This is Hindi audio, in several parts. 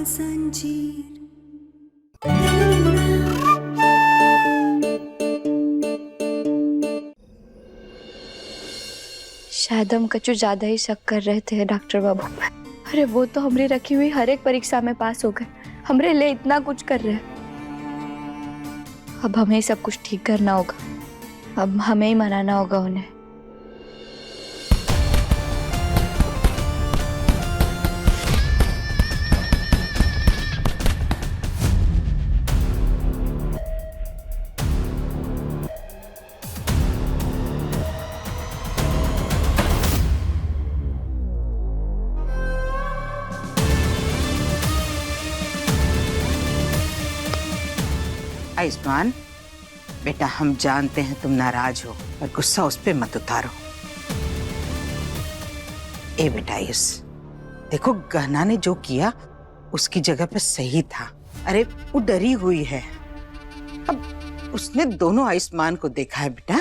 जंजीर। शायद हम कछु ज्यादा ही शक कर रहे थे डॉक्टर बाबू। अरे वो तो हमरी रखी हुई हर एक परीक्षा में पास हो गए, हमरे लिए इतना कुछ कर रहे हैं। अब हमें सब कुछ ठीक करना होगा, अब हमें ही मनाना होगा उन्हें। आयुष्मान बेटा, हम जानते हैं तुम नाराज हो, पर गुस्सा उस पे मत उतारो। ए बेटा आयुष, देखो गहना ने जो किया उसकी जगह पे सही था। अरे वो डरी हुई है। अब उसने दोनों आयुष्मान को देखा है बेटा,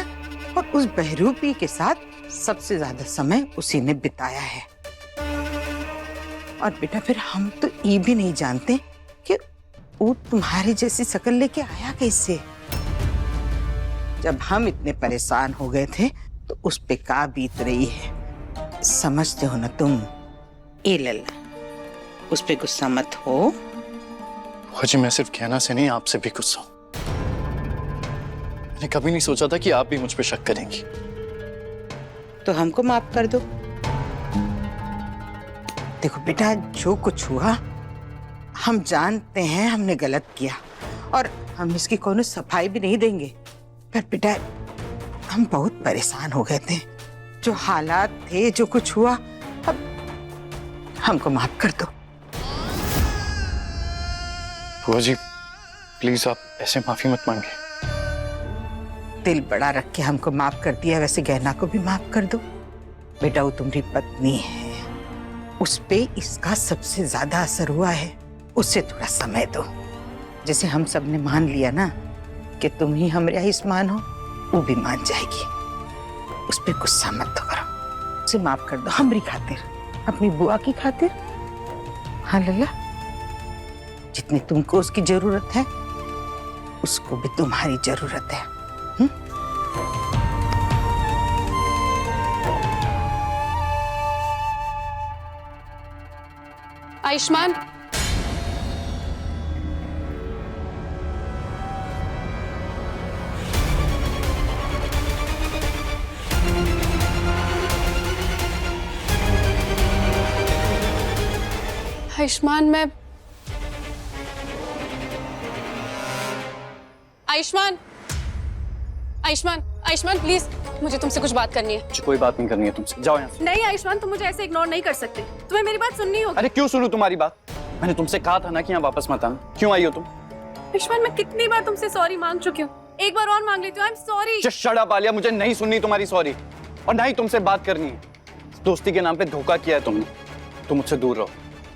और उस बहरूपी के साथ सबसे ज्यादा समय उसी ने बिताया है। और बेटा फिर हम तो ये भी नहीं जानते कि वो तुम्हारी जैसी शक्ल लेके आया कैसे। जब हम इतने परेशान हो गए थे तो उस पे का बीत रही है, समझते हो ना तुम। ए लल्ला, उस पे गुस्सा मत हो। जी मैं सिर्फ कहना से नहीं, आपसे भी गुस्सा हूं। मैंने कभी नहीं सोचा था कि आप भी मुझ पे शक करेंगी। तो हमको माफ कर दो। देखो बेटा, जो कुछ हुआ हम जानते हैं हमने गलत किया, और हम इसकी कोनो सफाई भी नहीं देंगे। पर बेटा हम बहुत परेशान हो गए थे, जो हालात थे, जो कुछ हुआ, अब हमको माफ कर दो। बुआ जी प्लीज आप ऐसे माफी मत मांगे। दिल बड़ा रख के हमको माफ कर दिया, वैसे गहना को भी माफ कर दो। बेटा वो तुम्हारी पत्नी है, उस पे इसका सबसे ज्यादा असर हुआ है, उससे थोड़ा समय दो। जैसे हम सब ने मान लिया ना कि तुम ही हमारे आयुष्मान हो, वो भी मान जाएगी। उस पे गुस्सा मत करो, उसे माफ कर दो हमारी खातिर, अपनी बुआ की खातिर। हाँ लल्ला, जितनी तुमको उसकी जरूरत है उसको भी तुम्हारी जरूरत है। आयुष्मान, आयुष्मान मैं आयुष्मान आयुष्मान आयुष्मान प्लीज, मुझे तुमसे कुछ बात करनी है। मुझे कोई बात नहीं करनी है तुमसे, जाओ यहाँ से। नहीं आयुष्मान, तुम मुझे ऐसे इग्नोर नहीं कर सकते, तुम्हें मेरी बात सुननी होगी। अरे क्यों सुनूं तुम्हारी बात? मैंने तुमसे कहा था ना कि यहाँ वापस मत आना। क्यों आई हो तुम? आयुष्मान मैं कितनी बार तुमसे सॉरी मांग चुकी हूँ, एक बार और मांग लेती हूँ। I am sorry. Just shut up Alia, मुझे नहीं सुननी तुम्हारी सॉरी, और ना ही तुमसे बात करनी है। दोस्ती के नाम पे धोखा किया है तुमने, तुम मुझसे दूर रहो।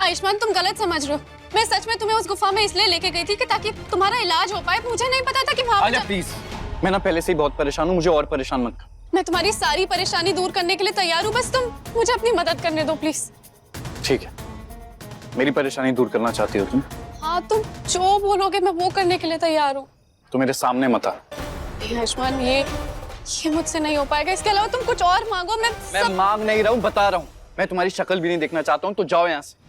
आयुष्मान तुम गलत समझ रहे हो, मैं सच में तुम्हें उस गुफा में इसलिए लेके गई थी कि ताकि तुम्हारा इलाज हो पाए। मुझे नहीं पता था कि वहां आलिया प्लीज, मैं ना पहले से ही बहुत परेशान हूँ, मुझे और परेशान मत कर। मैं तुम्हारी सारी परेशानी दूर करने के लिए तैयार हूँ, बस तुम मुझे अपनी मदद करने दो प्लीज। ठीक है, मेरी परेशानी दूर करना चाहती हो तुम? हाँ, तुम जो बोलोगे मैं वो करने के लिए तैयार हूँ। तो मेरे सामने मत आ। आयुष्मान ये मुझसे नहीं हो पाएगा, इसके अलावा तुम कुछ और मांगो। मैं मांग नहीं रहा हूँ, बता रहा हूँ। मैं तुम्हारी शक्ल भी नहीं देखना चाहता हूँ, तो जाओ यहाँ से।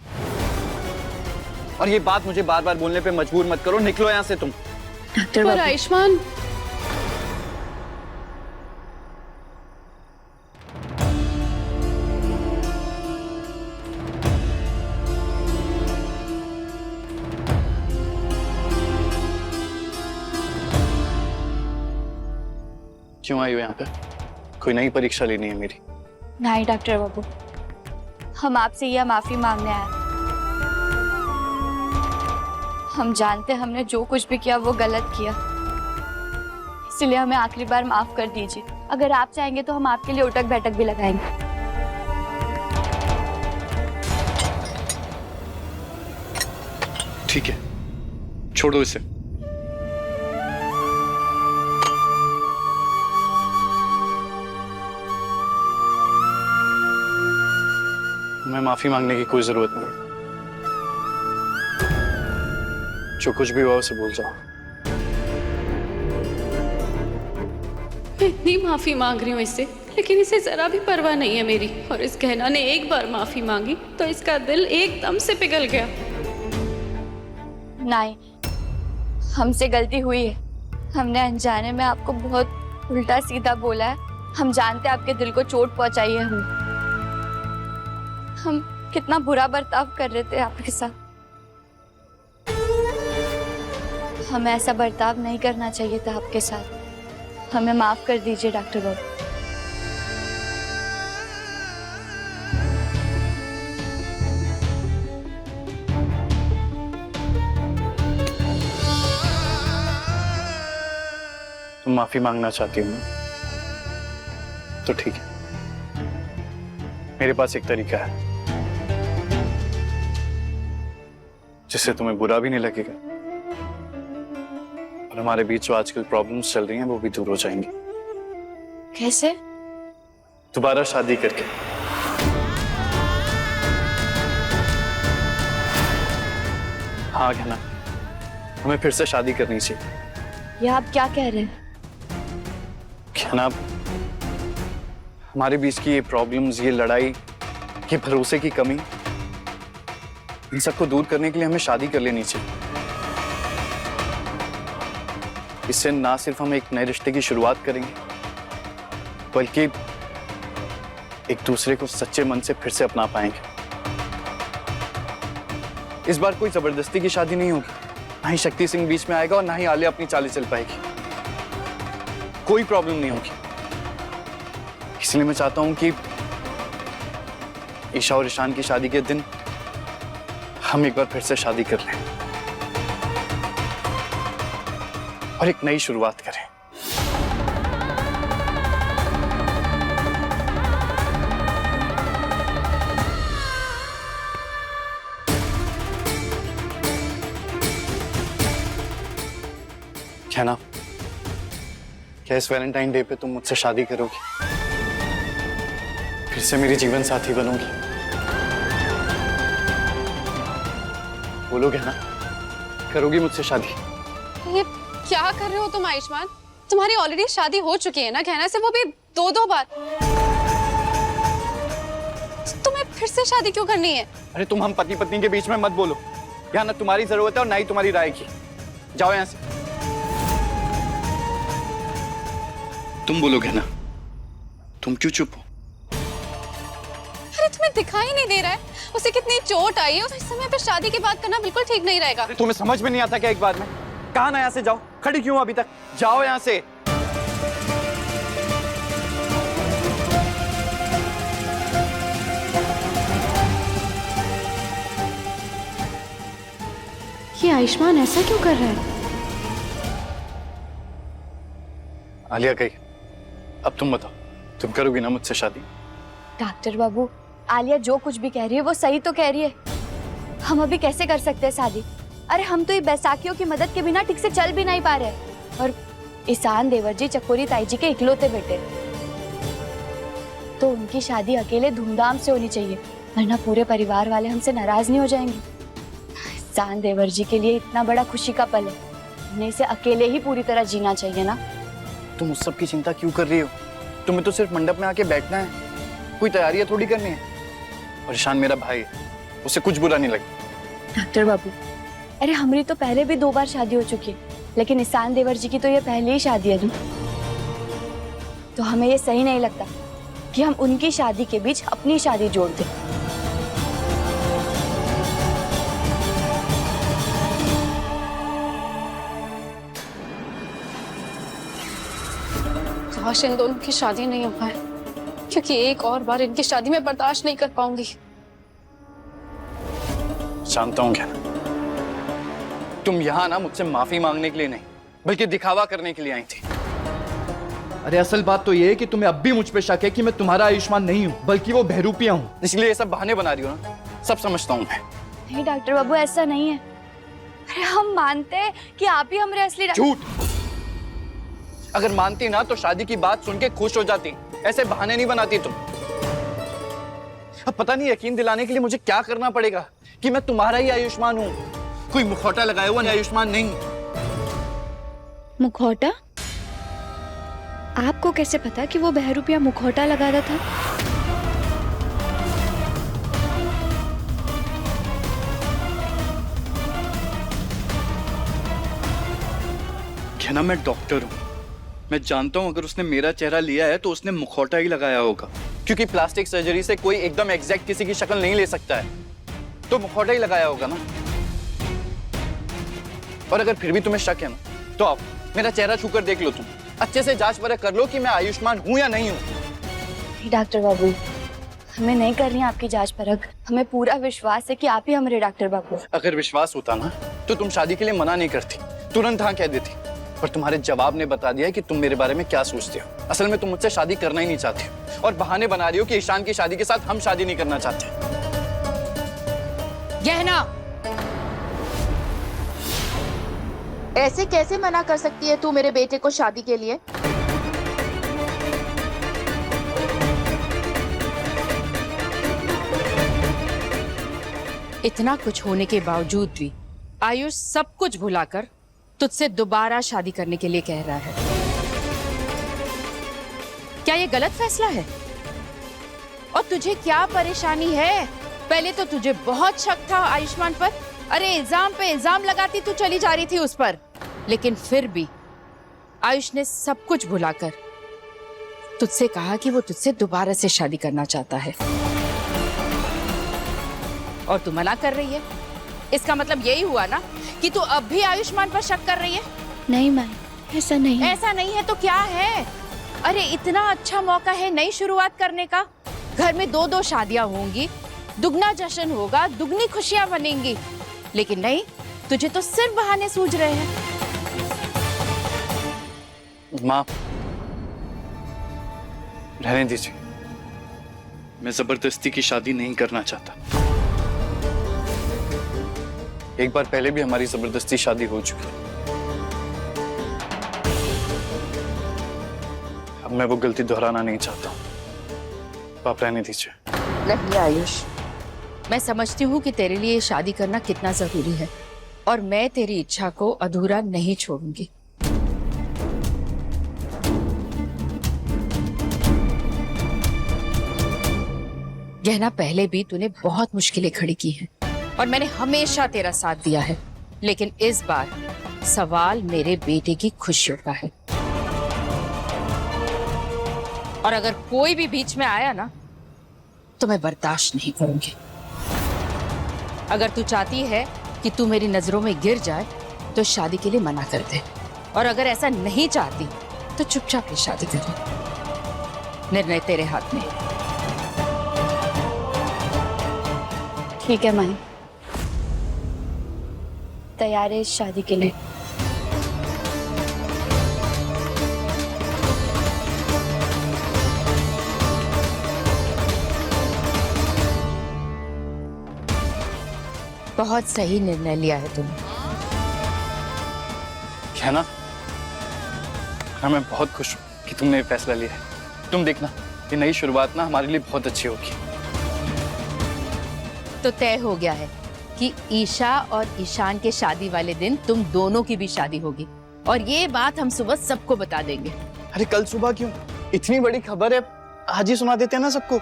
और ये बात मुझे बार बार बोलने पे मजबूर मत करो, निकलो यहाँ से तुम। डॉक्टर पर बाबू, आयुष्मान क्यों आई हो यहाँ पे? कोई नई परीक्षा लेनी है मेरी? नहीं डॉक्टर बाबू, हम आपसे यह माफी मांगने आए। हम जानते हमने जो कुछ भी किया वो गलत किया, इसलिए हमें आखिरी बार माफ कर दीजिए। अगर आप चाहेंगे तो हम आपके लिए उठक बैठक भी लगाएंगे। ठीक है, छोड़ो इसे। मैं माफी मांगने की कोई जरूरत नहीं। जो कुछ भी हुआ उसे भूल जाओ। मैं इतनी माफी मांग रही हूँ इससे, लेकिन इसे जरा भी परवाह नहीं है मेरी। और इस गहना ने एक बार माफी मांगी तो इसका दिल एकदम से पिघल गया। नहीं, हमसे गलती हुई है। हमने अनजाने में आपको बहुत उल्टा सीधा बोला है। हम जानते आपके दिल को चोट पहुंचाई है हमने। हम कितना बुरा बर्ताव कर रहे थे आपके साथ। हमें ऐसा बर्ताव नहीं करना चाहिए था आपके साथ। हमें माफ कर दीजिए डॉक्टर बाबू। तुम माफी मांगना चाहती हो ना, तो ठीक है। मेरे पास एक तरीका है जिससे तुम्हें बुरा भी नहीं लगेगा और हमारे बीच जो आजकल प्रॉब्लम्स चल रही हैं वो भी दूर हो जाएंगी। कैसे? दोबारा शादी करके। हाँ कहना, हमें फिर से शादी करनी चाहिए। ये आप क्या कह रहे हैं? कहना, हमारे बीच की ये प्रॉब्लम्स, ये लड़ाई, ये भरोसे की कमी, इन सबको दूर करने के लिए हमें शादी कर लेनी चाहिए। इससे ना सिर्फ हम एक नए रिश्ते की शुरुआत करेंगे, बल्कि एक दूसरे को सच्चे मन से फिर से अपना पाएंगे। इस बार कोई जबरदस्ती की शादी नहीं होगी। ना ही शक्ति सिंह बीच में आएगा और ना ही आलिया अपनी चालें चल पाएगी। कोई प्रॉब्लम नहीं होगी। इसलिए मैं चाहता हूं कि ईशा और ईशान की शादी के दिन हम एक बार फिर से शादी कर लें और एक नई शुरुआत करें। क्या ना, क्या इस वैलेंटाइन डे पे तुम मुझसे शादी करोगी? फिर से मेरी जीवन साथी बनोगी? बोलोगे ना, करोगी मुझसे शादी? ये क्या कर रहे हो तुम आयुष्मान? तुम्हारी ऑलरेडी शादी हो चुकी है ना कहना से, वो भी 2-2 बार। तुम्हें फिर से शादी क्यों करनी है? अरे तुम हम पति पत्नी के बीच में मत बोलो। यहाँ ना तुम्हारी जरूरत है और ना ही तुम्हारी राय की। जाओ यहाँ से। तुम बोलोगे ना, तुम क्यों चुप हो? अरे तुम्हें दिखाई नहीं दे रहा है उसे कितनी चोट आई है? उस समय पे शादी की बात करना बिल्कुल ठीक नहीं रहेगा। तुम्हें समझ में नहीं आता क्या एक बार में? कहा ना यहाँ से जाओ, खड़ी क्यों अभी तक? जाओ यहाँ से। ये आयुष्मान ऐसा क्यों कर रहा है? आलिया गई, अब तुम बताओ, तुम करोगी ना मुझसे शादी? डॉक्टर बाबू, आलिया जो कुछ भी कह रही है वो सही तो कह रही है। हम अभी कैसे कर सकते हैं शादी? अरे हम तो ये बैसाखियों की मदद के बिना ठीक से चल भी नहीं पा रहे। और ईशान देवर जी चकोरी ताई जी के इकलौते बेटे, तो उनकी शादी अकेले धूमधाम से होनी चाहिए, वरना पूरे परिवार वाले हमसे नाराज नहीं हो जाएंगे। ईशान देवर जी के लिए इतना बड़ा खुशी का पल है, उन्हें इसे अकेले ही पूरी तरह जीना चाहिए ना। तुम उस सब की चिंता क्यों कर रही हो? तुम्हें तो सिर्फ मंडप में आके बैठना है, कोई तैयारियां थोड़ी करनी है। और ईशान मेरा भाई, उसे कुछ बुरा नहीं लगता। डॉक्टर बाबू, अरे हमारी तो पहले भी 2 बार शादी हो चुकी है, लेकिन ईशान देवर जी की तो ये पहली ही शादी है ना। तो हमें ये सही नहीं लगता कि हम उनकी शादी के बीच अपनी शादी जोड़ दें। काश इन दोनों की शादी नहीं हो पाए, क्योंकि एक और बार इनकी शादी में बर्दाश्त नहीं कर पाऊंगी। जानता हूँ क्या, तुम यहाँ ना मुझसे माफी मांगने के लिए नहीं, बल्कि दिखावा करने के लिए आई थी। अरे असल बात तो ये है कि तुम्हें अब भी मुझ पे शक है कि मैं तुम्हारा आयुष्मान नहीं हूँ, बल्कि वो बहरूपिया हूँ। इसलिए ये सब बहाने बना रही हो ना, सब समझता हूँ मैं। नहीं डॉक्टर बाबू, ऐसा नहीं है। अरे हम मानते हैं कि आप ही हमारे असली झूठ। अगर मानती ना तो शादी की बात सुन के खुश हो जाती, ऐसे बहाने नहीं बनाती तुम। अब पता नहीं यकीन दिलाने के लिए मुझे क्या करना पड़ेगा कि मैं तुम्हारा ही आयुष्मान हूँ। कोई मुखौटा लगाया हुआ आयुष्मान नहीं। मुखौटा? आपको कैसे पता कि वो बहरूपिया मुखौटा लगा रहा था? कहना मैं डॉक्टर हूँ, मैं जानता हूँ अगर उसने मेरा चेहरा लिया है तो उसने मुखौटा ही लगाया होगा, क्योंकि प्लास्टिक सर्जरी से कोई एकदम एग्जैक्ट किसी की शक्ल नहीं ले सकता है, तो मुखौटा ही लगाया होगा ना। और अगर फिर भी तुम्हें शक है ना, तो आप मेरा चेहरा छूकर देख लो, तुम अच्छे से जांच परख कर लो कि मैं आयुष्मान हूँ या नहीं हूँ। डॉक्टर बाबू, हमें नहीं करनी आपकी जांच परख, हमें पूरा विश्वास है कि आप ही हमारे डॉक्टर बाबू। अगर विश्वास होता ना तो तुम शादी के लिए मना नहीं करती, तुरंत हाँ कह देती। पर तुम्हारे जवाब ने बता दिया कि तुम मेरे बारे में क्या सोचते हो। असल में तुम मुझसे शादी करना ही नहीं चाहती हो और बहाने बना रही हो कि ईशान की शादी के साथ हम शादी नहीं करना चाहते। गहना, ऐसे कैसे मना कर सकती है तू मेरे बेटे को शादी के लिए? इतना कुछ होने के बावजूद भी आयुष सब कुछ भुलाकर तुझसे दोबारा शादी करने के लिए कह रहा है। क्या ये गलत फैसला है? और तुझे क्या परेशानी है? पहले तो तुझे बहुत शक था आयुष्मान पर, अरे इल्जाम पे इल्जाम लगाती तू चली जा रही थी उस पर, लेकिन फिर भी आयुष ने सब कुछ भुलाकर तुझसे कहा कि वो तुझसे दोबारा से शादी करना चाहता है और तू मना कर रही है। इसका मतलब यही हुआ ना कि तू अब भी आयुष्मान पर शक कर रही है? नहीं माँ, ऐसा नहीं है। ऐसा नहीं है तो क्या है? अरे इतना अच्छा मौका है नई शुरुआत करने का, घर में 2-2 शादियां होंगी, दुगना जश्न होगा, दुगनी खुशियां बनेंगी, लेकिन नहीं, तुझे तो सिर्फ बहाने सूझ रहे हैं। माँ, रहने दीजिए, मैं जबरदस्ती की शादी नहीं करना चाहता। एक बार पहले भी हमारी जबरदस्ती शादी हो चुकी है, अब मैं वो गलती दोहराना नहीं चाहता। आप रहने दीजिए। नहीं आयुष, मैं समझती हूँ कि तेरे लिए शादी करना कितना जरूरी है और मैं तेरी इच्छा को अधूरा नहीं छोड़ूंगी। गहना, पहले भी तूने बहुत मुश्किलें खड़ी की हैं और मैंने हमेशा तेरा साथ दिया है, लेकिन इस बार सवाल मेरे बेटे की खुशियों का है और अगर कोई भी बीच में आया ना तो मैं बर्दाश्त नहीं करूंगी। अगर तू चाहती है कि तू मेरी नजरों में गिर जाए तो शादी के लिए मना कर दे, और अगर ऐसा नहीं चाहती तो चुपचाप ही शादी कर ले। निर्णय तेरे हाथ में। ठीक है माँ, तैयार है इस शादी के लिए। बहुत सही निर्णय लिया है तुमने। क्या ना, हाँ, मैं बहुत खुश हूँ कि तुमने ये फैसला लिया है। तुम देखना, ये नई शुरुआत ना हमारे लिए बहुत अच्छी होगी। तो तय हो गया है कि ईशा और ईशान के शादी वाले दिन तुम दोनों की भी शादी होगी और ये बात हम सुबह सबको बता देंगे। अरे कल सुबह क्यों? इतनी बड़ी खबर है, आज ही सुना देते हैं ना सबको।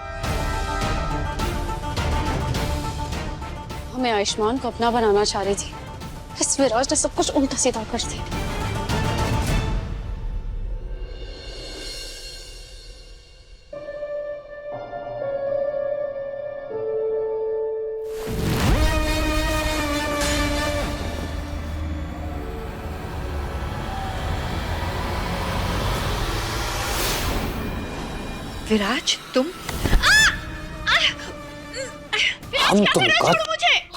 मैं आयुष्मान को अपना बनाना चाह रही थी, इस विराज ने सब कुछ उल्टा सीधा कर दिया। विराज, तुम?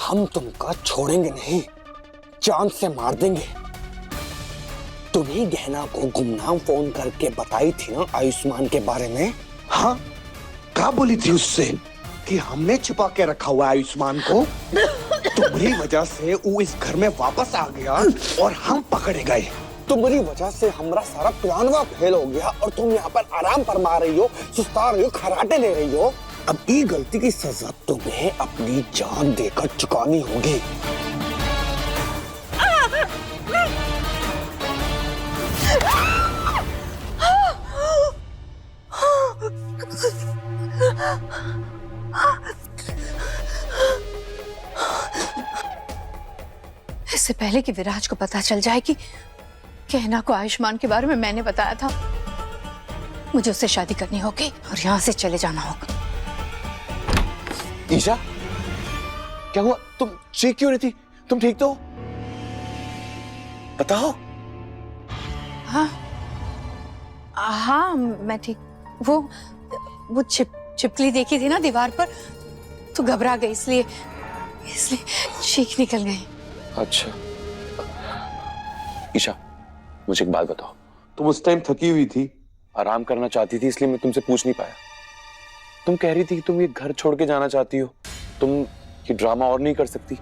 हम तुमका छोड़ेंगे नहीं, जान से मार देंगे। तुम्हें गहना को गुमनाम फोन करके बताई थी ना आयुष्मान के बारे में? हाँ, क्या बोली थी उससे कि हमने छिपा के रखा हुआ आयुष्मान को? तुम्हारी वजह से वो इस घर में वापस आ गया और हम पकड़े गए। तुम्हारी वजह से हमारा सारा प्लानवा फेल हो गया और तुम यहाँ पर आराम फरमा रही हो, सुस्ता रही हो, खराटे ले रही हो। अब ये गलती की सजा तुम्हें अपनी जान देकर चुकानी होगी। इससे पहले कि विराज को पता चल जाए कि कहना को आयुष्मान के बारे में मैंने बताया था, मुझे उससे शादी करनी होगी और यहाँ से चले जाना होगा। ईशा, क्या हुआ? तुम चीख क्यों रही थी? तुम ठीक तो हो? बताओ। हाँ मैं ठीक। वो छिपकली देखी थी ना दीवार पर, तो घबरा गई, इसलिए चीख निकल गई। अच्छा ईशा, मुझे एक बात बताओ। तुम उस टाइम थकी हुई थी, आराम करना चाहती थी, इसलिए मैं तुमसे पूछ नहीं पाया। तुम कह रही थी कि तुम ये घर छोड़ के जाना चाहती हो, तुम ये ड्रामा और नहीं कर सकती।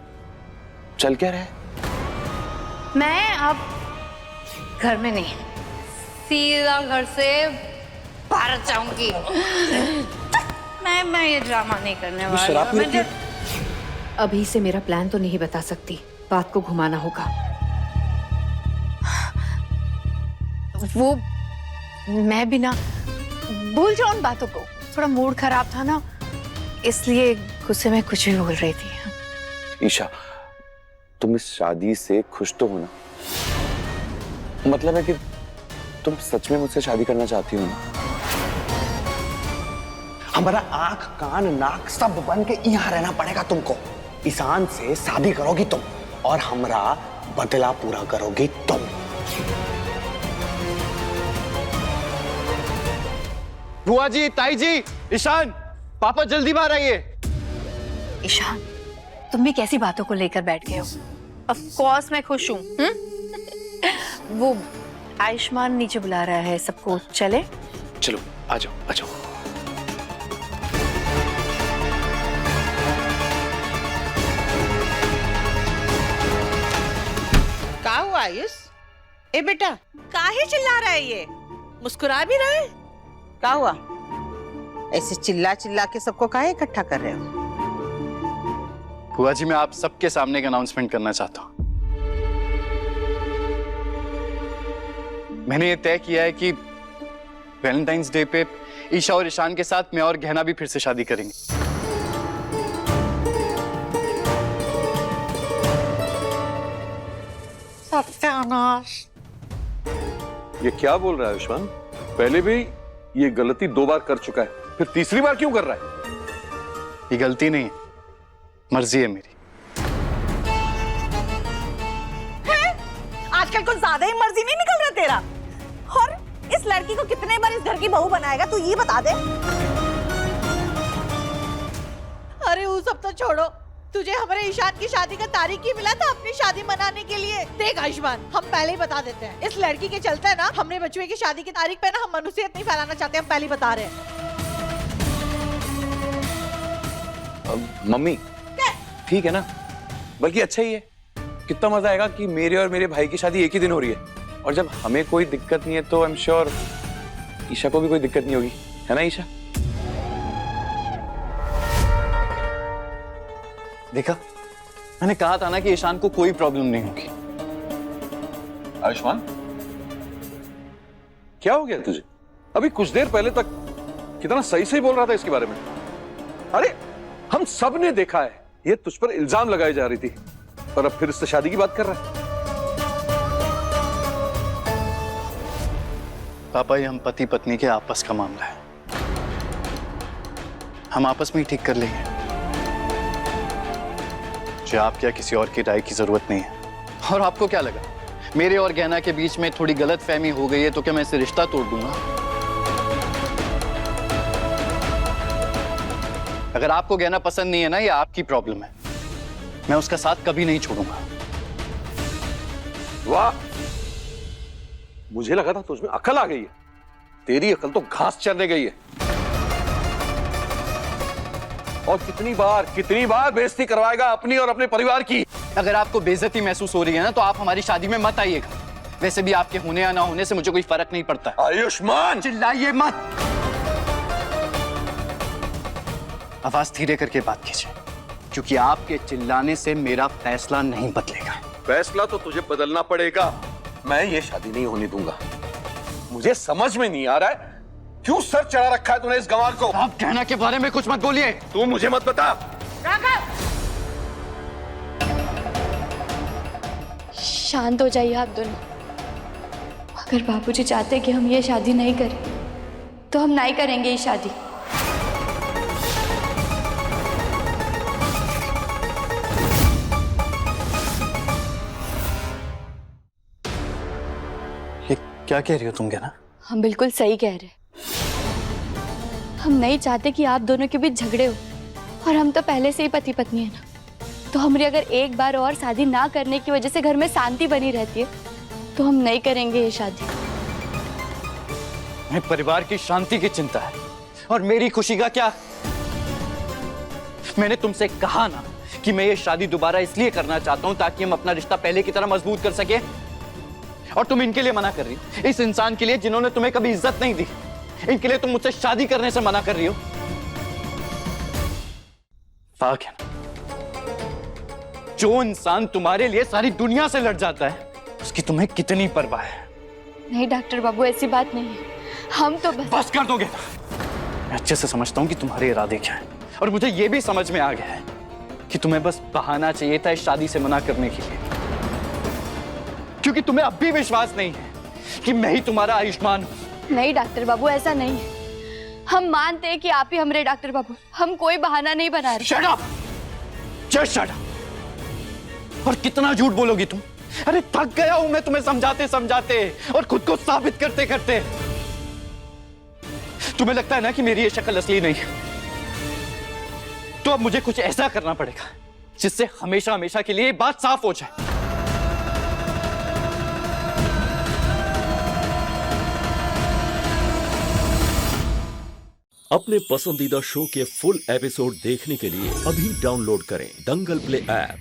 चल क्या रहा है? मैं अब घर में नहीं, सीधा घर से बाहर जाऊंगी। मैं ये ड्रामा नहीं करने वाली। शराब पीती है? अभी से मेरा प्लान तो नहीं बता सकती, बात को घुमाना होगा। वो मैं भी ना भूल जाऊं उन बातों को, थोड़ा मूड खराब था ना, इसलिए गुस्से में कुछ भी बोल रही थी। ईशा, तुम इस शादी से खुश तो हो ना? मतलब है कि तुम सच में मुझसे शादी करना चाहती हो ना? हमारा आंख कान नाक सब बन के यहाँ रहना पड़ेगा तुमको। ईशान से शादी करोगी तुम और हमारा बदला पूरा करोगी तुम। बुआ जी, ताई जी, ईशान, पापा जल्दी बाहर आइए। ईशान, तुम भी कैसी बातों को लेकर बैठ गए हो? ऑफ कोर्स मैं खुश हूँ। वो आयुष्मान नीचे बुला रहा है सबको, चले? चलो आ जाओ आ जाओ। क्या हुआ आयुष? ए बेटा, काहे चिल्ला रहा है ये? मुस्कुरा भी रहा है? क्या हुआ? ऐसे चिल्ला चिल्ला के सबको काहे इकट्ठा कर रहे हो? बुआ जी, मैं आप सबके सामने एक अनाउंसमेंट करना चाहता हूँ। मैंने ये तय किया है कि वैलेंटाइंस डे पे ईशा और ईशान के साथ मैं और गहना भी फिर से शादी करेंगे। सत्यानाश! ये क्या बोल रहा है आयुष्मान? पहले भी ये गलती 2 बार कर चुका है, फिर तीसरी बार क्यों कर रहा है? ये गलती नहीं है, मर्जी है मेरी। आजकल कुछ ज्यादा ही मर्जी नहीं निकल रहा तेरा। और इस लड़की को कितने बार इस घर की बहू बनाएगा तू, ये बता दे। अरे वो सब तो छोड़ो, तुझे हमारे ईशान की शादी का तारीख ही मिला था अपनी शादी मनाने के लिए। देख आयुष्मान, हम पहले ही बता देते हैं, इस लड़की के चलते ना हमने बचुए की शादी की तारीख पे ना हम मनुष्यत नहीं फैलाना चाहते, हम पहले ही बता रहे हैं। मम्मी ठीक है ना, बल्कि अच्छा ही है। कितना मजा आएगा कि मेरे और मेरे भाई की शादी एक ही दिन हो रही है, और जब हमें कोई दिक्कत नहीं है तो आई एम श्योर ईशा को भी कोई दिक्कत नहीं होगी, है ना ईशा? देखा, मैंने कहा था ना कि ईशान को कोई प्रॉब्लम नहीं होगी। आयुष्मान, क्या हो गया तुझे? अभी कुछ देर पहले तक कितना सही सही बोल रहा था इसके बारे में। अरे हम सब ने देखा है, ये तुझ पर इल्जाम लगाई जा रही थी, और अब फिर इससे शादी की बात कर रहा है। पापा, ये हम पति पत्नी के आपस का मामला है, हम आपस में ही ठीक कर लेंगे। मुझे आपके या किसी और की राय की जरूरत नहीं है। और आपको क्या लगा, मेरे और गहना के बीच में थोड़ी गलतफहमी हो गई है तो क्या मैं इसे रिश्ता तोड़ दूंगा? अगर आपको गहना पसंद नहीं है ना, ये आपकी प्रॉब्लम है, मैं उसका साथ कभी नहीं छोड़ूंगा। वाह, मुझे लगा था तुझमें अकल आ गई है, तेरी अकल तो घास चरने गई है। और कितनी बार बेइज्जती करवाएगा अपनी और अपने परिवार की? अगर आपको बेइज्जती महसूस हो रही है ना, तो आप हमारी शादी में मत आइएगा। वैसे भी आपके होने या ना होने से मुझे कोई फर्क नहीं पड़ता। आयुष्मान, चिल्लाइए मत, आवाज धीरे करके बात कीजिए, क्योंकि आपके चिल्लाने से मेरा फैसला नहीं बदलेगा। फैसला तो तुझे बदलना पड़ेगा। मैं ये शादी नहीं होने दूंगा। मुझे समझ में नहीं आ रहा है क्यों सर चढ़ा रखा है तूने इस गंवार को? आप कहना के बारे में कुछ मत बोलिए। तू मुझे मत बता। शांत हो जाइए आप दोनों। अगर बाबूजी चाहते कि हम ये शादी नहीं करें तो हम नहीं करेंगे ये शादी। ये क्या कह रही हो तुम कहना? हम बिल्कुल सही कह रहे हैं। हम नहीं चाहते कि आप दोनों के बीच झगड़े हो, और हम तो पहले से ही पति पत्नी है ना। तो हमारी अगर एक बार और शादी ना करने की वजह से घर में शांति बनी रहती है तो हम नहीं करेंगे ये शादी। मैं परिवार की शांति की चिंता है और मेरी खुशी का क्या? मैंने तुमसे कहा ना कि मैं ये शादी दोबारा इसलिए करना चाहता हूं ताकि हम अपना रिश्ता पहले की तरह मजबूत कर सके, और तुम इनके लिए मना कर रही हो। इस इंसान के लिए जिन्होंने तुम्हें कभी इज्जत नहीं दी, इनके लिए तुम मुझसे शादी करने से मना कर रही हो। पाक है ना, जो इंसान तुम्हारे लिए सारी दुनिया से लड़ जाता है उसकी तुम्हें कितनी परवाह है? नहीं डॉक्टर बाबू, ऐसी बात नहीं है। हम तो बस कर दोगे? मैं अच्छे से समझता हूं कि तुम्हारे इरादे क्या हैं, और मुझे यह भी समझ में आ गया है कि तुम्हें बस बहाना चाहिए था इस शादी से मना करने के लिए, क्योंकि तुम्हें अब भी विश्वास नहीं है कि मैं ही तुम्हारा आयुष्मान हूं। नहीं डॉक्टर बाबू, ऐसा नहीं है। हम मानते हैं कि आप ही हमारे डॉक्टर बाबू। हम कोई बहाना नहीं बना रहे। Shut up! Just shut up! और कितना झूठ बोलोगी तुम? अरे थक गया हूं मैं तुम्हें समझाते समझाते और खुद को साबित करते करते। तुम्हें लगता है ना कि मेरी ये शक्ल असली नहीं है, तो अब मुझे कुछ ऐसा करना पड़ेगा जिससे हमेशा हमेशा के लिए ये बात साफ हो जाए। अपने पसंदीदा शो के फुल एपिसोड देखने के लिए अभी डाउनलोड करें दंगल प्ले ऐप।